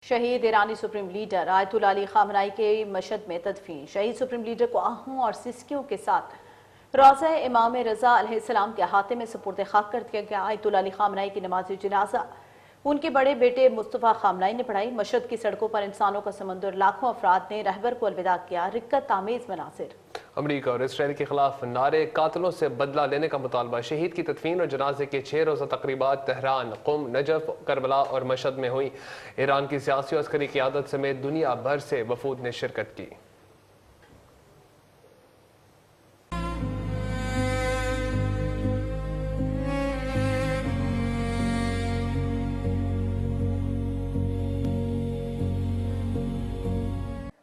شہید ایرانی supreme leader آیت اللہ علی خامنائی کے مشہد میں تدفین۔ شہید سپریم لیڈر کو آہوں اور سسکیوں کے ساتھ روضہ امام رضا علیہ السلام کے احاطے میں سپرد خاک کر دیا گیا۔ آیت اللہ علی خامنائی کی نماز جنازہ ان کے بڑے بیٹے مصطفیٰ خامنائی نے پڑھائی۔ مشہد کی سڑکوں پر انسانوں کا سمندر، لاکھوں افراد نے رہبر کو الوداع کیا۔ رکت آمیز مناظر۔ امریکہ اور اسرائیل کے خلاف نعرے، قاتلوں سے بدلہ لینے کا مطالبہ۔ شہید کی تدفین اور جنازے کے 6 روزہ تقریبات تہران، قم، نجف، کربلا اور مشہد میں ہوئی۔ ایران کی سیاسی اور عسکری قیادت سمیت دنیا بھر سے وفود نے شرکت کی۔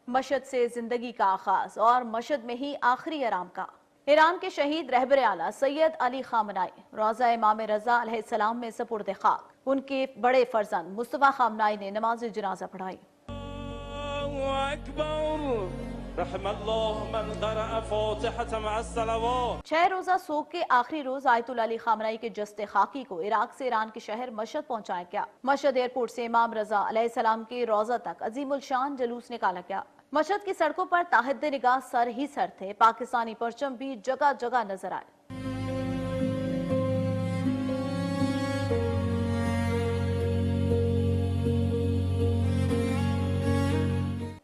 مشہد سے زندگی کا آغاز اور مشہد میں ہی آخری آرام کا۔ ایران کے شہید رہبر اعلیٰ سید علی خامنائی روضہ امام رضا علیہ السلام میں سپرد خاک۔ ان کے بڑے فرزند مصطفیٰ خامنائی نے نماز جنازہ پڑھائی۔ اللہ اکبر رحم اللہ من قرأ فاتحة مع الصلوات۔ 6 روزہ سوگ کے آخری روز آیت اللہ علی خامنائی کے جسد خاکی کو عراق سے ایران کے شہر مشہد پہنچایا گیا۔ مشہد ایئرپورٹ سے امام رضا علیہ السلام کے روضہ تک عظیم الشان جلوس نکالا گیا۔ مشہد کی سڑکوں پر تاحد نگاہ سر ہی سر تھے۔ پاکستانی پرچم بھی جگہ جگہ نظر آئے۔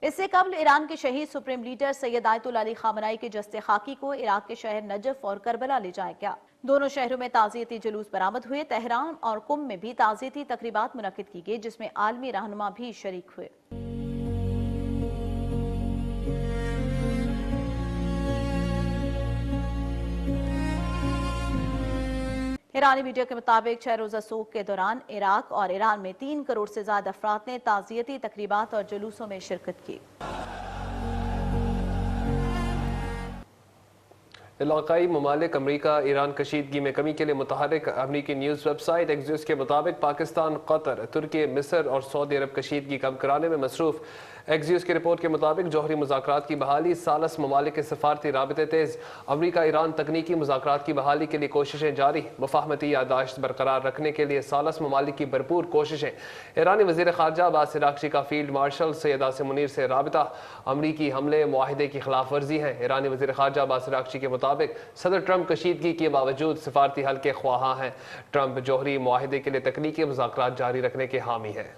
اس سے قبل ایران کے شہید سپریم لیڈر سید آیت اللہ علی خامنائی کے جسد خاکی کو عراق کے شہر نجف اور کربلا لے جایا گیا۔ دونوں شہروں میں تعزیتی جلوس برآمد ہوئے۔ تہران اور قم میں بھی تعزیتی تقریبات منعقد کی گئی، جس میں عالمی رہنما بھی شریک ہوئے۔ ایرانی میڈیا کے مطابق 6 روزہ سوگ کے دوران عراق اور ایران میں 3 کروڑ سے زائد افراد نے تعزیتی تقریبات اور جلوسوں میں شرکت کی۔ علاقائی ممالک امریکہ ایران کشیدگی میں کمی کے لیے متحرک۔ امریکی نیوز ویب سائٹ ایکزیوس کے مطابق پاکستان، قطر، ترکی، مصر اور سعودی عرب کشیدگی کم کرانے میں مصروف۔ ایکزیوس کی رپورٹ کے مطابق جوہری مذاکرات کی بحالی، ثالث ممالک کے سفارتی رابطے تیز، امریکہ ایران تکنیکی مذاکرات کی بحالی کے لیے کوششیں جاری، مفاہمتی یادداشت برقرار رکھنے کے لیے ثالث ممالک کی بھرپور کوششیں۔ ایرانی وزیر خارجہ عباس عراقچی کا فیلڈ مارشل سید عاصم منیر سے رابطہ۔ امریکی حملے معاہدے کی خلاف ورزی ہیں۔ ایرانی وزیر خارجہ عباس عراقچی کے مطابق صدر ٹرمپ کشیدگی کے باوجود سفارتی حل کے خواہاں ہیں۔ ٹرمپ جوہری معاہدے کے لیے تکنیکی مذاکرات جاری رکھنے کے حامی ہیں۔